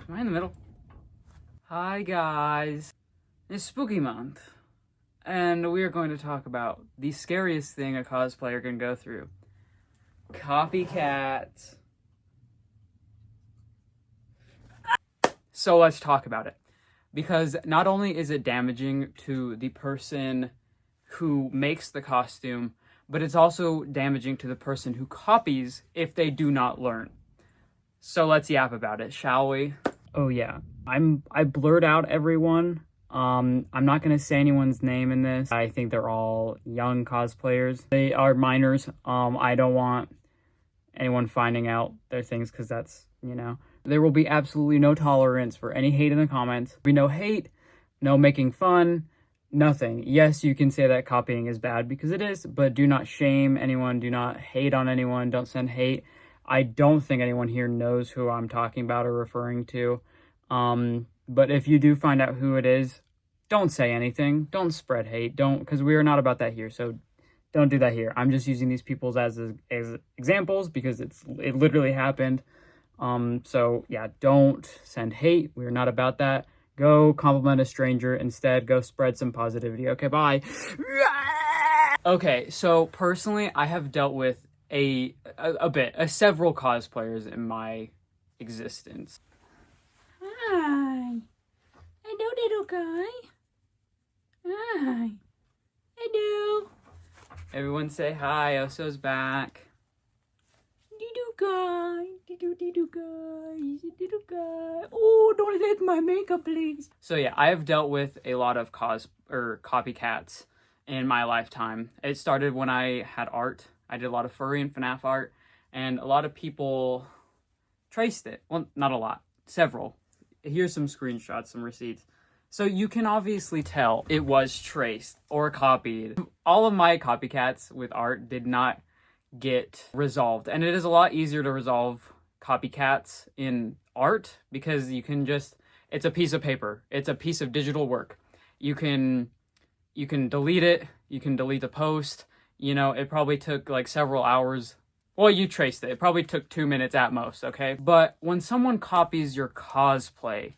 Am I in the middle? Hi guys, it's spooky month, and we are going to talk about the scariest thing a cosplayer can go through. Copycats. So let's talk about it. Because not only is it damaging to the person who makes the costume, but it's also damaging to the person who copies if they do not learn. So let's yap about it, shall we? Oh yeah, I blurred out everyone. I'm not gonna say anyone's name in this. I think they're all young cosplayers. They are minors. I don't want anyone finding out their things because that's, There will be absolutely no tolerance for any hate in the comments. There'll be no hate, no making fun, nothing. Yes, you can say that copying is bad because it is, but do not shame anyone. Do not hate on anyone. Don't send hate. I don't think anyone here knows who I'm talking about or referring to. But if you do find out who it is, don't say anything. Don't spread hate. Don't, because we are not about that here. So don't do that here. I'm just using these people as examples because it literally happened. So yeah, don't send hate. We're not about that. Go compliment a stranger. Instead, go spread some positivity. Okay, bye. Okay, so personally, I have dealt with several cosplayers in my existence. Hi. Hello, little guy. Hi. Hello. Everyone say hi. Oso's back. Little guy. Little guy. Oh, don't lick my makeup, please. So yeah, I have dealt with a lot of copycats in my lifetime. It started when I had art. I did a lot of furry and FNAF art, and a lot of people traced it. Well, not a lot. Several. Here's some screenshots, some receipts. So you can obviously tell it was traced or copied. All of my copycats with art did not get resolved. And it is a lot easier to resolve copycats in art because you can just, it's a piece of paper. It's a piece of digital work. You can delete it. You can delete the post. It probably took like several hours. Well, you traced it. It probably took 2 minutes at most, okay? But when someone copies your cosplay,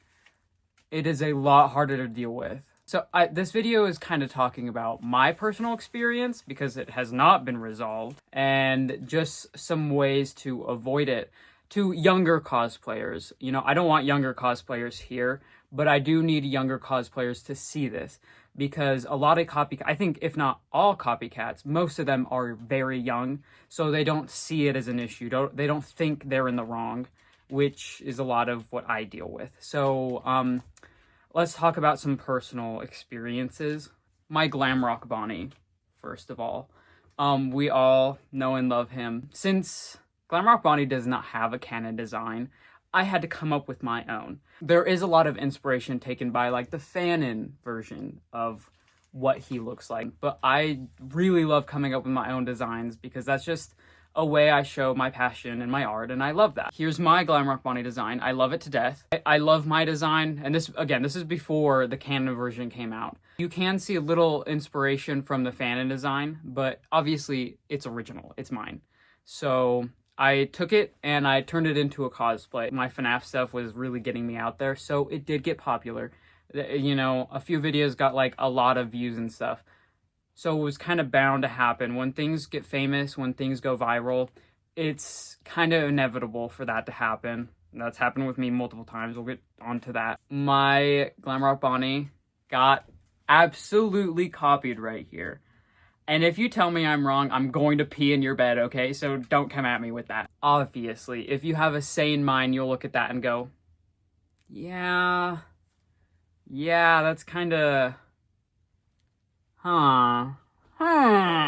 it is a lot harder to deal with. So this video is kind of talking about my personal experience because it has not been resolved and just some ways to avoid it to younger cosplayers. I don't want younger cosplayers here, but I do need younger cosplayers to see this because a lot of I think if not all copycats, most of them are very young, so they don't see it as an issue. They don't think they're in the wrong, which is a lot of what I deal with. So, let's talk about some personal experiences. My glam rock Bonnie, first of all. We all know and love him. Since glam rock Bonnie does not have a canon design, I had to come up with my own. There is a lot of inspiration taken by like the FANDOM version of what he looks like, but I really love coming up with my own designs because that's just a way I show my passion and my art, and I love that. Here's my glam rock Bonnie design. I love it to death. I love my design, and this is before the canon version came out. You can see a little inspiration from the FANDOM design, but obviously it's original. It's mine. So I took it and I turned it into a cosplay. My FNAF stuff was really getting me out there, so it did get popular. A few videos got like a lot of views and stuff. So it was kind of bound to happen. When things get famous, when things go viral, it's kind of inevitable for that to happen. That's happened with me multiple times. We'll get onto that. My glam rock Bonnie got absolutely copied right here. And if you tell me I'm wrong, I'm going to pee in your bed, okay? So don't come at me with that. Obviously, if you have a sane mind, you'll look at that and go, yeah, that's kind of...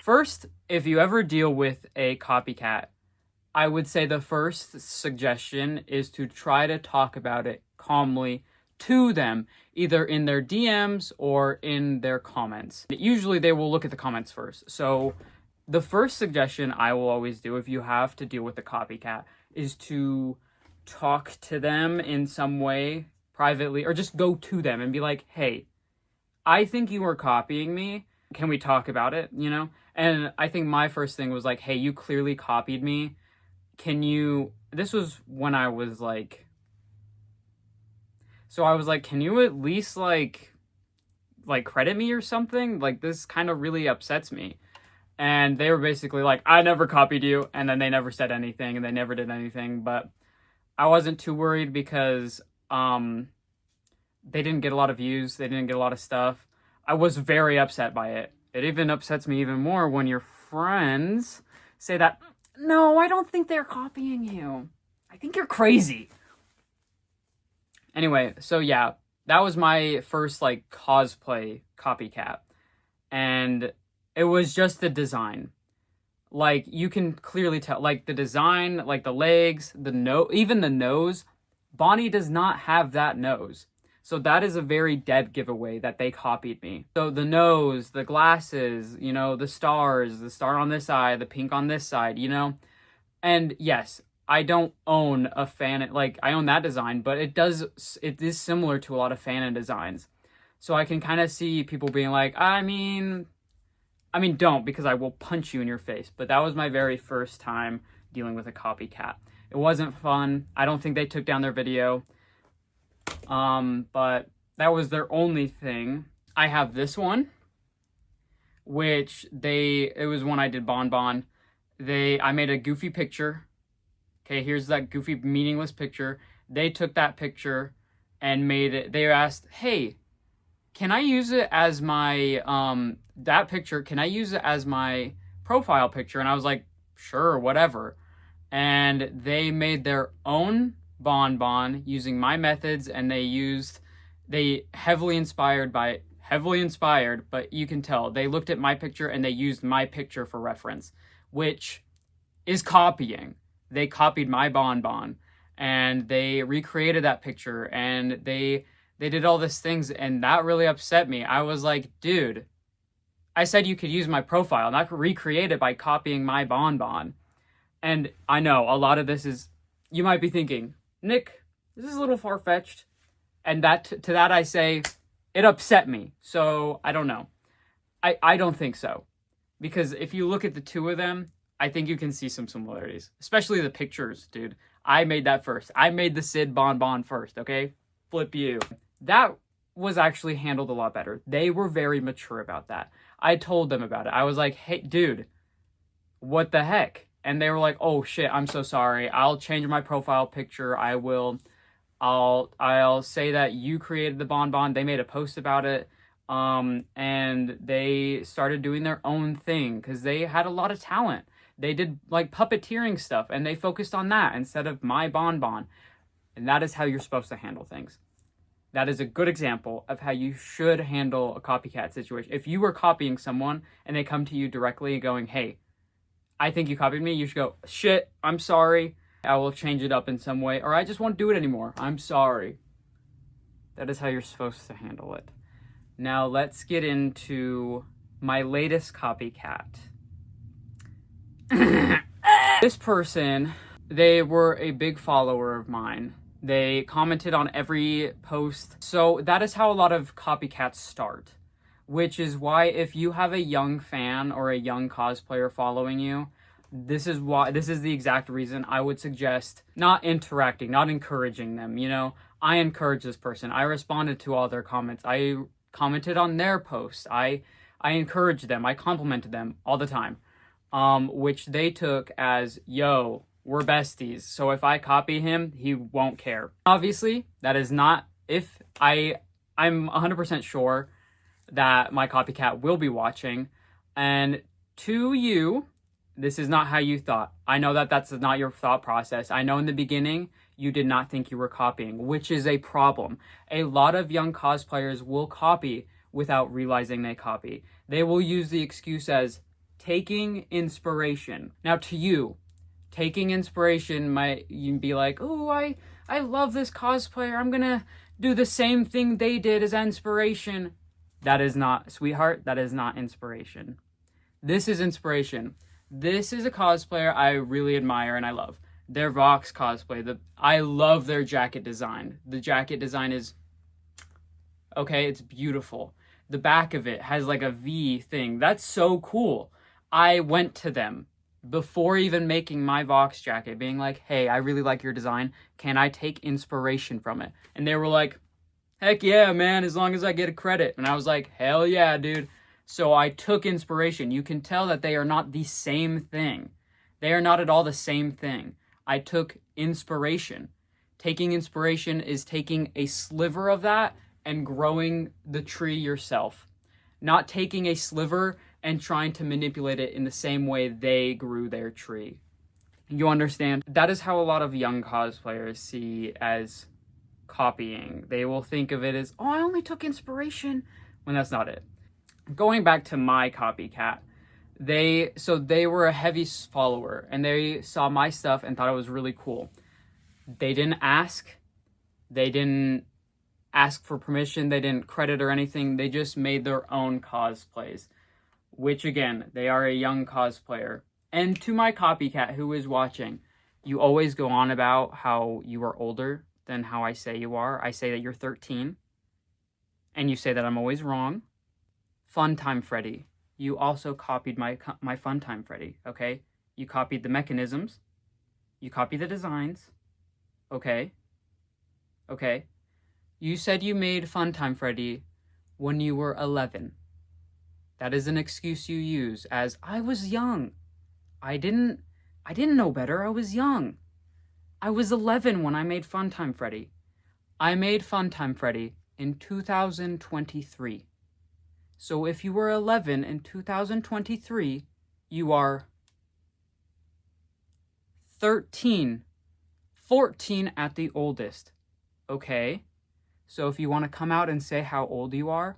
First, if you ever deal with a copycat, I would say the first suggestion is to try to talk about it calmly to them, either in their DMs or in their comments. Usually they will look at the comments first. So the first suggestion I will always do if you have to deal with a copycat is to talk to them in some way privately, or just go to them and be like, hey, I think you are copying me. Can we talk about it, And I think my first thing was like, hey, you clearly copied me. This was when I was like So I was like, can you at least like credit me or something? Like, this kind of really upsets me. And they were basically like, I never copied you. And then they never said anything and they never did anything. But I wasn't too worried because they didn't get a lot of views. They didn't get a lot of stuff. I was very upset by it. It even upsets me even more when your friends say that, no, I don't think they're copying you. I think you're crazy. Anyway, so yeah, that was my first like cosplay copycat. And it was just the design. Like, you can clearly tell, like, the design, like the legs, even the nose. Bonnie does not have that nose. So that is a very dead giveaway that they copied me. So the nose, the glasses, you know, the stars, the star on this side, the pink on this side, you know? And yes, I don't own a fan, like, I own that design, but it is similar to a lot of fan designs. So I can kind of see people being like, I mean, don't, because I will punch you in your face. But that was my very first time dealing with a copycat. It wasn't fun. I don't think they took down their video. But that was their only thing. I have this one, which it was when I did Bonbon. I made a goofy picture. Okay, here's that goofy, meaningless picture. They took that picture and made it. They asked, hey, can I use it as my, that picture, can I use it as my profile picture? And I was like, sure, whatever. And they made their own Bonbon using my methods, and they heavily inspired, but you can tell they looked at my picture and they used my picture for reference, which is copying. They copied my Bonbon and they recreated that picture, and they did all these things, and that really upset me. I was like, dude, I said you could use my profile, not recreate it by copying my Bonbon. And I know a lot of this is, you might be thinking, Nick, this is a little far-fetched. And to that I say, it upset me. So I don't know. I don't think so. Because if you look at the two of them, I think you can see some similarities. Especially the pictures, dude. I made that first. I made the Sid Bonbon first, okay? Flip you. That was actually handled a lot better. They were very mature about that. I told them about it. I was like, hey, dude, what the heck? And they were like, oh shit, I'm so sorry. I'll change my profile picture. I'll say that you created the Bonbon. They made a post about it. And they started doing their own thing because they had a lot of talent. They did like puppeteering stuff, and they focused on that instead of my Bonbon. And that is how you're supposed to handle things. That is a good example of how you should handle a copycat situation. If you were copying someone and they come to you directly going, hey, I think you copied me, you should go, shit, I'm sorry. I will change it up in some way, or I just won't do it anymore. I'm sorry. That is how you're supposed to handle it. Now let's get into my latest copycat. This person, they were a big follower of mine. They commented on every post. So that is how a lot of copycats start. Which is why if you have a young fan or a young cosplayer following you, this is the exact reason I would suggest not interacting, not encouraging them. You know, I encouraged this person. I responded to all their comments. I commented on their posts. I encouraged them. I complimented them all the time. Which they took as, yo, we're besties. So if I copy him, he won't care. Obviously, that is not, I'm 100% sure that my copycat will be watching. And to you, this is not how you thought. I know that that's not your thought process. I know in the beginning, you did not think you were copying, which is a problem. A lot of young cosplayers will copy without realizing they copy. They will use the excuse as taking inspiration. Now to you, taking inspiration might be like, oh, I love this cosplayer. I'm gonna do the same thing they did as inspiration. That is not, sweetheart, that is not inspiration. This is inspiration. This is a cosplayer I really admire and I love. Their Vox cosplay, I love their jacket design. The jacket design is, okay, it's beautiful. The back of it has like a V thing. That's so cool. I went to them before even making my Vox jacket, being like, hey, I really like your design. Can I take inspiration from it? And they were like, Heck yeah, man, as long as I get a credit. And I was like, hell yeah, dude. So I took inspiration. You can tell that they are not the same thing. They are not at all the same thing. I took inspiration. Taking inspiration is taking a sliver of that and growing the tree yourself. Not taking a sliver and trying to manipulate it in the same way they grew their tree. You understand? That is how a lot of young cosplayers see as copying. They will think of it as, oh, I only took inspiration, when that's not it. Going back to my copycat, they were a heavy follower, and they saw my stuff and thought it was really cool. They didn't ask for permission, they didn't credit or anything, they just made their own cosplays, which again, they are a young cosplayer. And to my copycat who is watching, you always go on about how you are older than how I say you are. I say that you're 13, and you say that I'm always wrong. Funtime Freddy, you also copied my Funtime Freddy, okay? You copied the mechanisms, you copied the designs, okay? Okay. You said you made Funtime Freddy when you were 11. That is an excuse you use as, I was young. I didn't know better, I was young. I was 11 when I made Funtime Freddy. I made Funtime Freddy in 2023. So if you were 11 in 2023, you are 13, 14 at the oldest. Okay? So if you want to come out and say how old you are,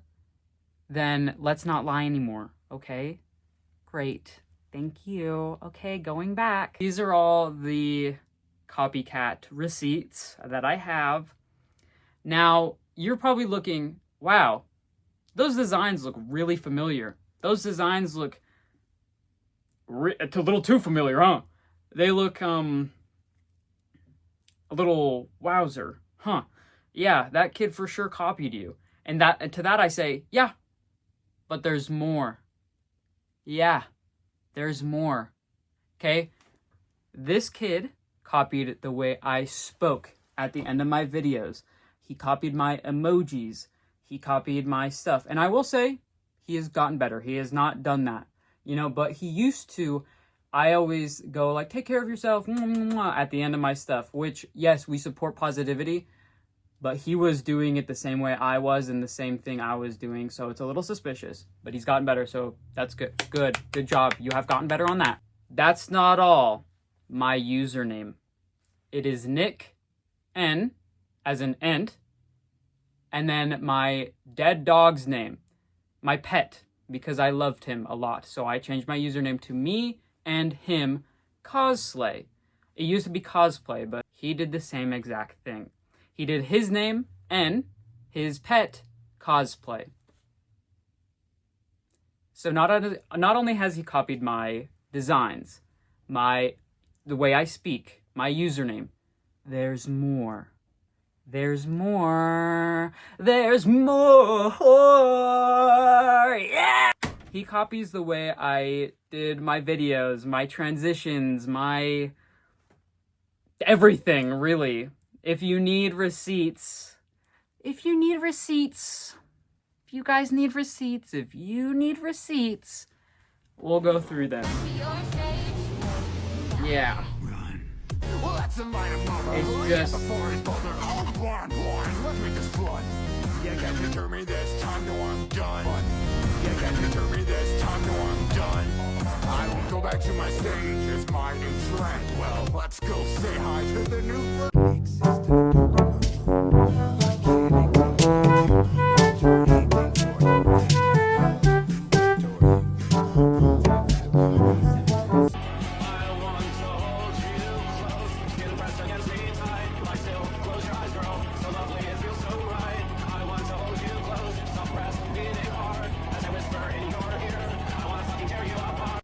then let's not lie anymore, okay? Great. Thank you. Okay, going back. These are all the copycat receipts that I have. Now, you're probably looking, wow, those designs look really familiar. Those designs look a little too familiar, huh? They look, a little wowzer, huh? Yeah, that kid for sure copied you. And to that I say, yeah, but there's more. Yeah, there's more. Okay? This kid copied the way I spoke at the end of my videos. He copied my emojis. He copied my stuff. And I will say, he has gotten better. He has not done that. You know, but he used to. I always go like, take care of yourself at the end of my stuff. Which, yes, we support positivity. But he was doing it the same way I was and the same thing I was doing. So it's a little suspicious. But he's gotten better, so that's good. Good job. You have gotten better on that. That's not all. My username. It is Nick N, as in Ent, and then my dead dog's name. My pet, because I loved him a lot. So I changed my username to me and him Cosplay. It used to be Cosplay, but he did the same exact thing. He did his name, N, his pet, Cosplay. So not only has he copied my designs, the way I speak, my username, there's more. There's more. There's more. Yeah! He copies the way I did my videos, my transitions, my everything, really. If you need receipts, if you guys need receipts, if you need receipts, we'll go through them. Yeah. It's just... Let's make this fun. You can't deter me this time, no I'm done. You can't deter me this time, no I'm done. I won't go back to my stage, it's my new trend. Well, let's go say hi to the new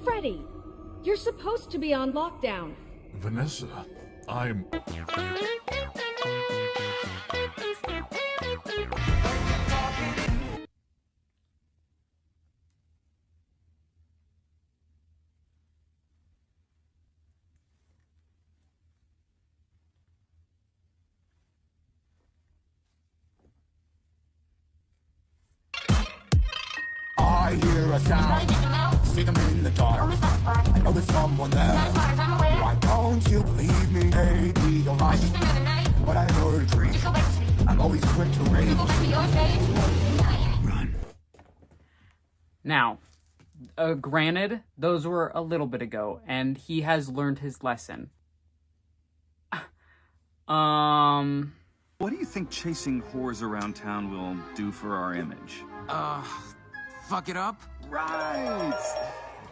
Freddy, you're supposed to be on lockdown. Vanessa, I'm... I hear a sound. See them in the dark. I know there's someone there. Why don't you believe me? Maybe you're right. But I heard a dream. I'm always quick to rage. Run. Now, granted, those were a little bit ago, and he has learned his lesson. What do you think chasing whores around town will do for our image? Fuck it up? Right!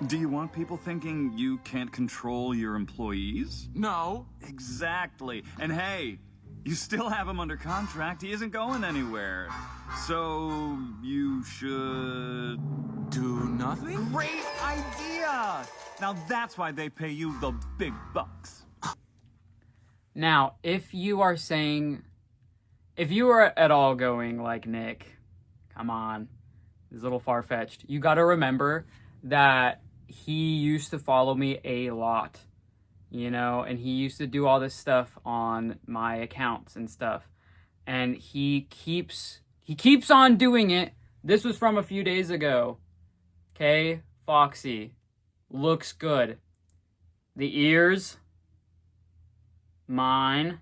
Do you want people thinking you can't control your employees? No. Exactly. And hey, you still have him under contract. He isn't going anywhere. So, you should... Do nothing? Great idea! Now that's why they pay you the big bucks. Now, if you are at all going like, Nick, come on, this is a little far-fetched, you gotta remember that he used to follow me a lot, you know, and he used to do all this stuff on my accounts and stuff, and he keeps on doing it. This was from a few days ago. Okay, Foxy, looks good. The ears, mine.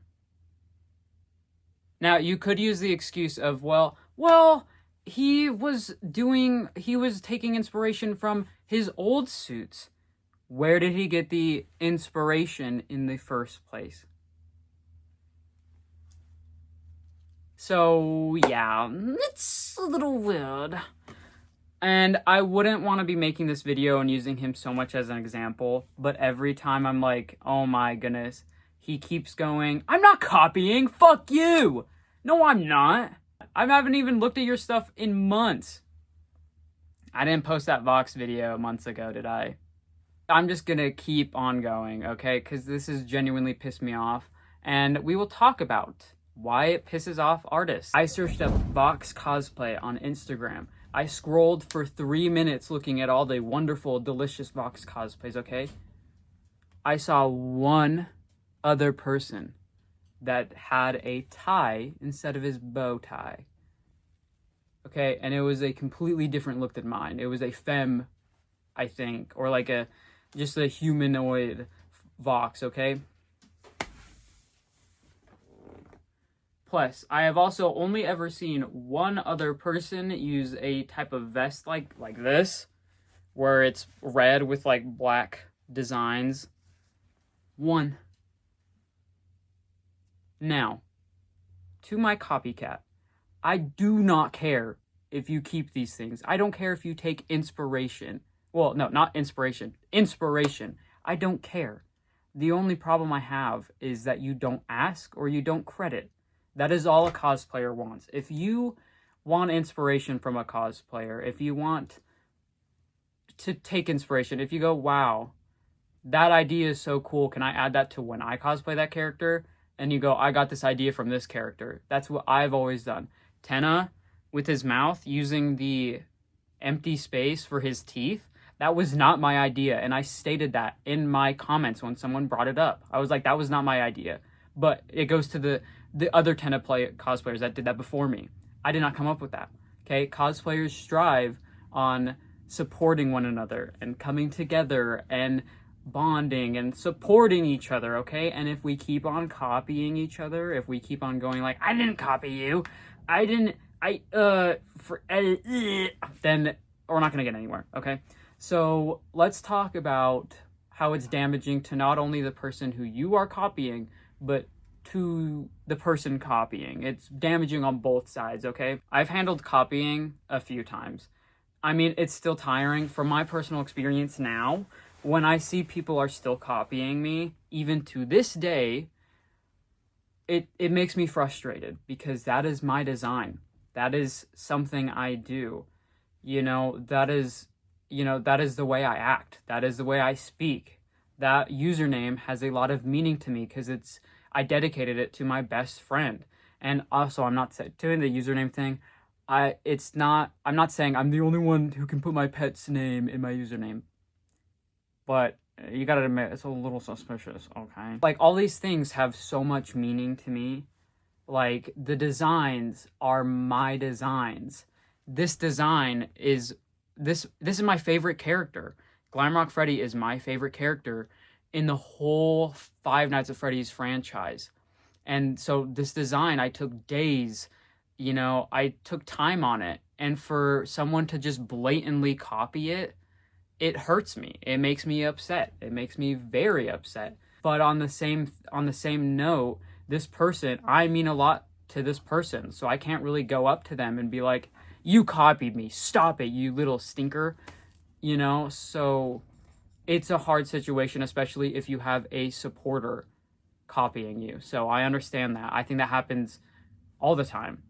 Now, you could use the excuse of, well, he was taking inspiration from his old suits. Where did he get the inspiration in the first place? So, yeah, it's a little weird. And I wouldn't want to be making this video and using him so much as an example, but every time I'm like, oh my goodness, he keeps going, I'm not copying, fuck you! No, I'm not. I haven't even looked at your stuff in months. I didn't post that Vox video months ago, did I? I'm just gonna keep on going, okay? Because this has genuinely pissed me off. And we will talk about why it pisses off artists. I searched up Vox cosplay on Instagram. I scrolled for 3 minutes looking at all the wonderful, delicious Vox cosplays, okay? I saw one other person that had a tie instead of his bow tie. Okay, and it was a completely different look than mine. It was a femme, I think, or like just a humanoid Vox, okay? Plus, I have also only ever seen one other person use a type of vest like this, where it's red with like black designs. One. Now, to my copycat, I do not care if you keep these things. I don't care if you take inspiration. Well, no, not inspiration. Inspiration. I don't care. The only problem I have is that you don't ask or you don't credit. That is all a cosplayer wants. If you want inspiration from a cosplayer, if you want to take inspiration, if you go, wow, that idea is so cool, can I add that to when I cosplay that character? And you go, I got this idea from this character. That's what I've always done. Tenna, with his mouth, using the empty space for his teeth, that was not my idea. And I stated that in my comments when someone brought it up. I was like, that was not my idea. But it goes to the other Tenna cosplayers that did that before me. I did not come up with that. Okay, cosplayers strive on supporting one another and coming together and bonding and supporting each other, okay? And if we keep on copying each other, if we keep on going like, I didn't copy you, then we're not gonna get anywhere, okay? So let's talk about how it's damaging to not only the person who you are copying, but to the person copying. It's damaging on both sides, okay? I've handled copying a few times. I mean, it's still tiring. From my personal experience now, when I see people are still copying me, even to this day, it makes me frustrated because that is my design. That is something I do. That is the way I act. That is the way I speak. That username has a lot of meaning to me because I dedicated it to my best friend. And also, I'm not doing the username thing. I'm not saying I'm the only one who can put my pet's name in my username. But you gotta admit, it's a little suspicious, okay? Like, all these things have so much meaning to me. Like, the designs are my designs. This design is this is my favorite character. Glamrock Freddy is my favorite character in the whole Five Nights at Freddy's franchise. And so this design, I took days, I took time on it. And for someone to just blatantly copy it, it hurts me. It makes me upset. It makes me very upset. But on the same note, this person, I mean a lot to this person. So I can't really go up to them and be like, you copied me. Stop it, you little stinker. So it's a hard situation, especially if you have a supporter copying you. So I understand that. I think that happens all the time,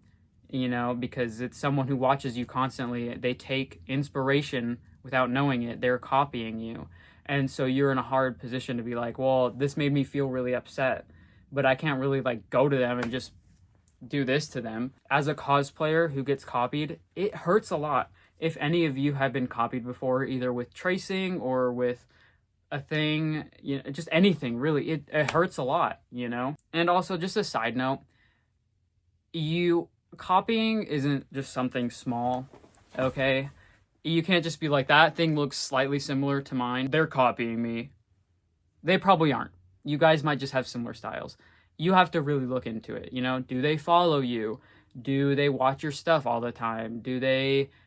because it's someone who watches you constantly. They take inspiration without knowing it. They're copying you. And so you're in a hard position to be like, well, this made me feel really upset, but I can't really like go to them and just do this to them. As a cosplayer who gets copied, it hurts a lot. If any of you have been copied before, either with tracing or with a thing, just anything really, it hurts a lot, And also, just a side note, copying isn't just something small, okay? You can't just be like, that thing looks slightly similar to mine, they're copying me. They probably aren't. You guys might just have similar styles. You have to really look into it, Do they follow you? Do they watch your stuff all the time?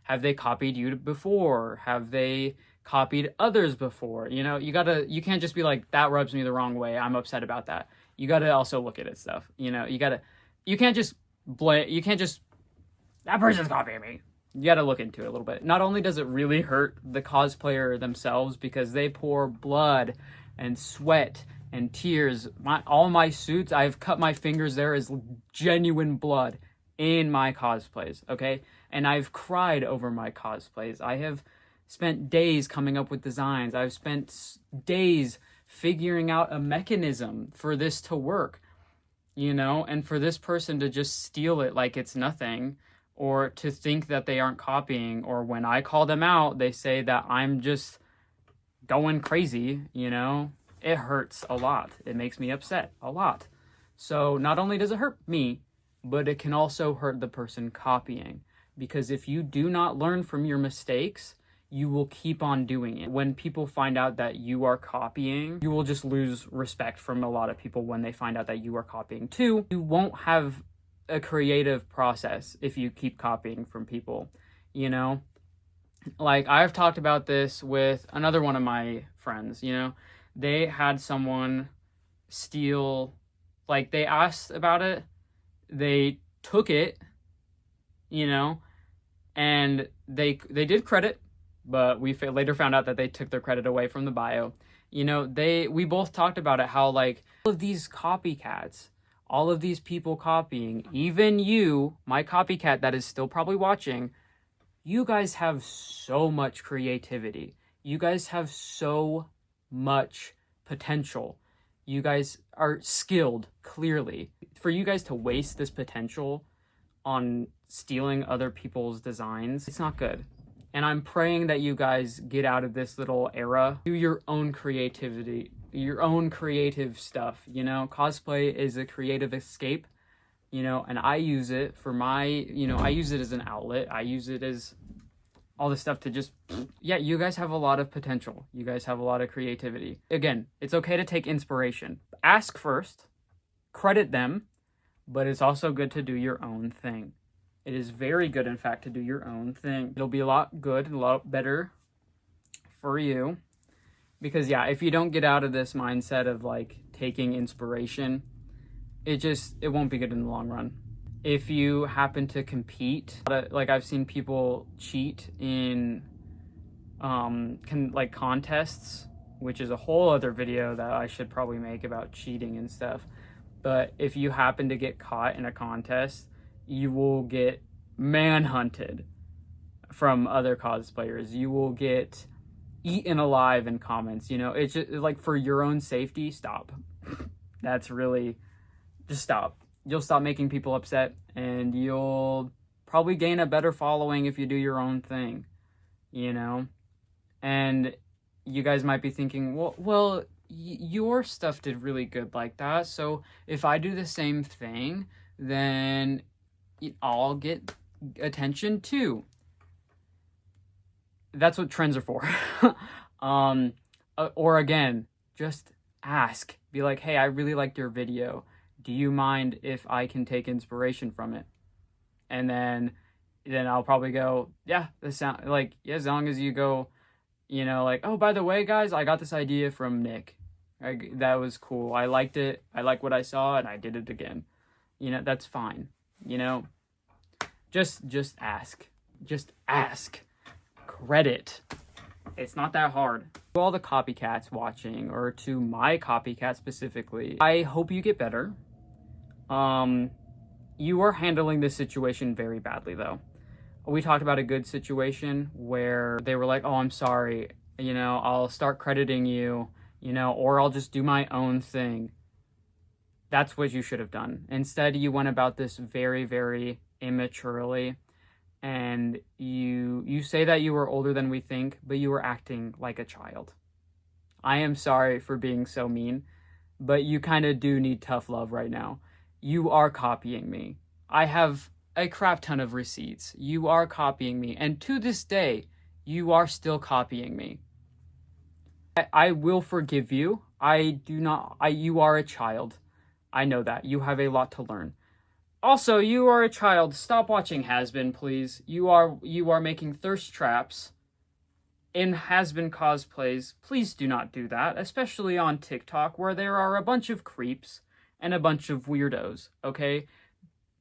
Have they copied you before? Have they copied others before? You can't just be like, that rubs me the wrong way, I'm upset about that. You gotta also look at it stuff. You can't just that person's copying me. You gotta look into it a little bit. Not only does it really hurt the cosplayer themselves because they pour blood and sweat and tears. All my suits, I've cut my fingers. There is genuine blood in my cosplays, okay? And I've cried over my cosplays. I have spent days coming up with designs. I've spent days figuring out a mechanism for this to work, and for this person to just steal it like it's nothing, or to think that they aren't copying, or when I call them out, they say that I'm just going crazy, It hurts a lot. It makes me upset a lot. So not only does it hurt me, but it can also hurt the person copying. Because if you do not learn from your mistakes, you will keep on doing it. When people find out that you are copying, you will just lose respect from a lot of people when they find out that you are copying too. You won't have a creative process if you keep copying from people, Like, I've talked about this with another one of my friends, They had someone steal, like, they asked about it, they took it, and they did credit, but we later found out that they took their credit away from the bio. We both talked about it, how, like, all of these copycats, all of these people copying, even you, my copycat that is still probably watching, you guys have so much creativity. You guys have so much potential. You guys are skilled, clearly. For you guys to waste this potential on stealing other people's designs, it's not good. And I'm praying that you guys get out of this little era. Do your own creativity, your own creative stuff, Cosplay is a creative escape, and I use it for my, I use it as an outlet. I use it as all this stuff to just, you guys have a lot of potential. You guys have a lot of creativity. Again, it's okay to take inspiration. Ask first, credit them, but it's also good to do your own thing. It is very good, in fact, to do your own thing. It'll be a lot good, a lot better for you. Because, if you don't get out of this mindset of, like, taking inspiration, it won't be good in the long run. If you happen to compete, like, I've seen people cheat in, contests, which is a whole other video that I should probably make about cheating and stuff. But if you happen to get caught in a contest, you will get manhunted from other cosplayers. You will get eaten alive in comments. It's just, like, for your own safety, stop. That's really, just stop. You'll stop making people upset, and you'll probably gain a better following if you do your own thing, And you guys might be thinking, well, your stuff did really good like that, so if I do the same thing, then I'll get attention too. that's what trends are for. Or again, just ask. Be like, hey, I really liked your video. Do you mind if I can take inspiration from it? And then I'll probably go, yeah, this sound like, yeah, as long as you go, you know, like, oh, by the way, guys, I got this idea from Nick. That was cool. I liked it. I like what I saw, and I did it again. You know, that's fine. You know, just ask. Just ask. Credit. It's not that hard. To all the copycats watching, or to my copycat specifically, I hope you get better. You are handling this situation very badly, though. We talked about a good situation where they were like, oh, I'm sorry, you know, I'll start crediting you, you know, or I'll just do my own thing. That's what you should have done. Instead, you went about this very, very immaturely, and you say that you were older than we think, but you were acting like a child. I am sorry for being so mean, but you kind of do need tough love right now. You are copying me. I have a crap ton of receipts. You are copying me. And to this day, you are still copying me. I will forgive you. You are a child. I know that. You have a lot to learn. Also, you are a child. Stop watching Hazbin, please. You are making thirst traps in Hazbin cosplays. Please do not do that, especially on TikTok, where there are a bunch of creeps and a bunch of weirdos, okay?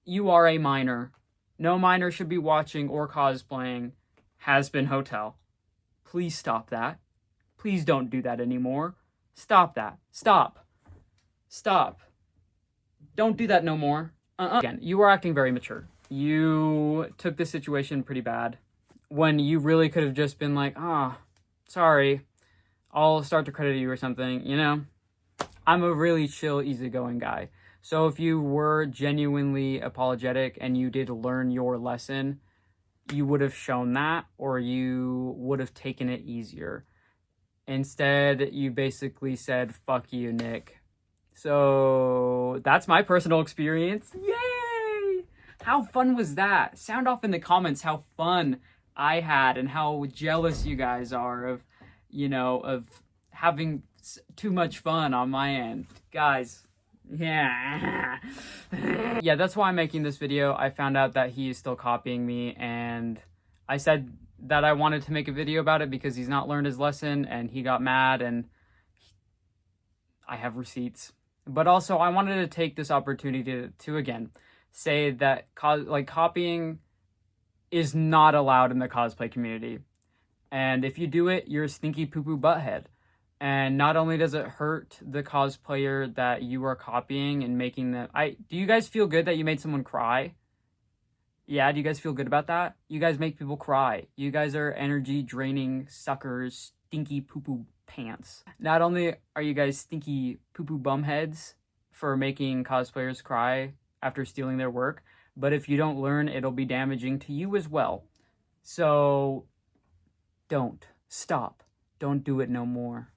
You are a minor. No minor should be watching or cosplaying Hazbin Hotel. Please stop that. Please don't do that anymore. Stop that. Stop. Stop. Don't do that no more. Again, you are acting very mature. You took this situation pretty bad when you really could have just been like, sorry, I'll start to credit you or something, you know? I'm a really chill, easygoing guy. So if you were genuinely apologetic and you did learn your lesson, you would have shown that, or you would have taken it easier. Instead, you basically said, fuck you, Nick. So that's my personal experience. Yay! How fun was that? Sound off in the comments how fun I had and how jealous you guys are of, you know, of having too much fun on my end. Guys, yeah. Yeah, that's why I'm making this video. I found out that he is still copying me, and I said that I wanted to make a video about it because he's not learned his lesson and he got mad, and I have receipts. But also, I wanted to take this opportunity to again, say that copying is not allowed in the cosplay community. And if you do it, you're a stinky poo-poo butthead. And not only does it hurt the cosplayer that you are copying and making them... Do you guys feel good that you made someone cry? Yeah, do you guys feel good about that? You guys make people cry. You guys are energy-draining suckers, stinky poo-poo pants. Not only are you guys stinky poo-poo bumheads for making cosplayers cry after stealing their work, but if you don't learn, it'll be damaging to you as well. So, don't. Stop. Don't do it no more.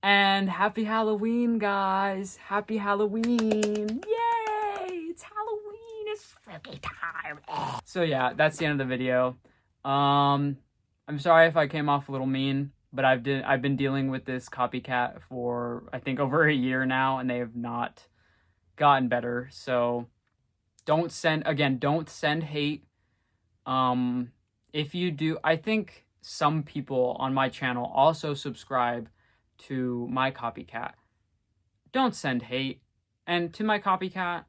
And happy Halloween, guys. Happy Halloween. Yay! It's Halloween. It's spooky time. So yeah, that's the end of the video. I'm sorry if I came off a little mean, but I've been dealing with this copycat for, I think, over a year now, and they have not gotten better. So don't send hate. If you do, I think some people on my channel also subscribe to my copycat. Don't send hate. And to my copycat,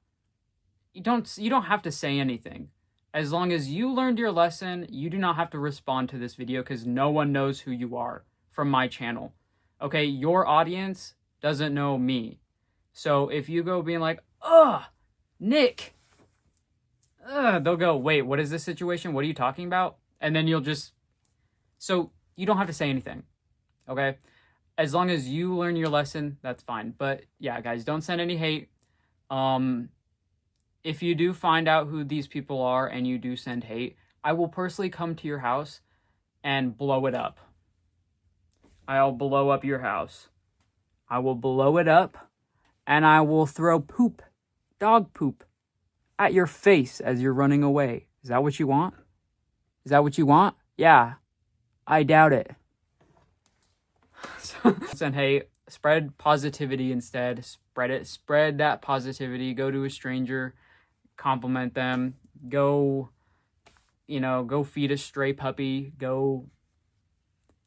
you don't have to say anything. As long as you learned your lesson, you do not have to respond to this video because no one knows who you are from my channel. Okay, your audience doesn't know me. So if you go being like, ugh, Nick, they'll go, wait, what is this situation? What are you talking about? And then you'll just... So you don't have to say anything, okay? As long as you learn your lesson, that's fine. But yeah, guys, don't send any hate. If you do find out who these people are and you do send hate, I will personally come to your house and blow it up. I'll blow up your house. I will blow it up and I will throw poop, dog poop, at your face as you're running away. Is that what you want? Is that what you want? Yeah. I doubt it. And hey, spread positivity instead. Spread that positivity. Go to a stranger, compliment them. Go feed a stray puppy.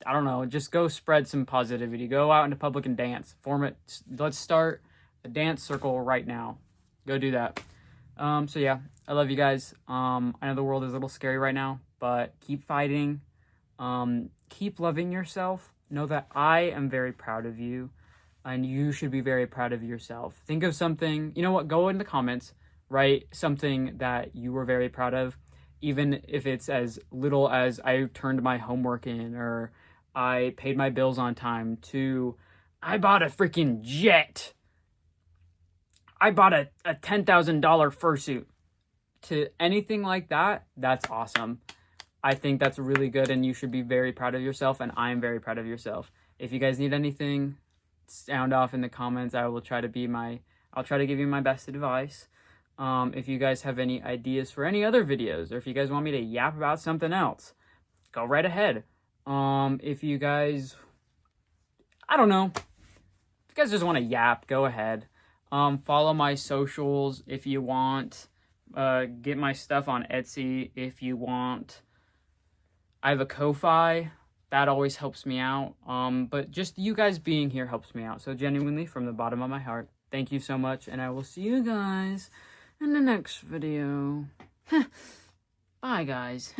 I don't know, just go spread some positivity. Go out into public and dance. Let's start a dance circle right now. Go do that. So yeah, I love you guys. I know the world is a little scary right now, but keep fighting. Keep loving yourself. Know that I am very proud of you, and you should be very proud of yourself. Think of something, you know what, go in the comments, write something that you were very proud of, even if it's as little as I turned my homework in, or I paid my bills on time, to I bought a freaking jet. I bought a $10,000 fursuit. To anything like that, that's awesome. I think that's really good, and you should be very proud of yourself, and I am very proud of yourself. If you guys need anything, sound off in the comments. I'll try to give you my best advice. If you guys have any ideas for any other videos, or if you guys want me to yap about something else, go right ahead. If you guys, I don't know, if you guys just want to yap, go ahead. Follow my socials if you want. Get my stuff on Etsy if you want. I have a Ko-Fi. That always helps me out. But just you guys being here helps me out. So genuinely, from the bottom of my heart, thank you so much. And I will see you guys in the next video. Bye, guys.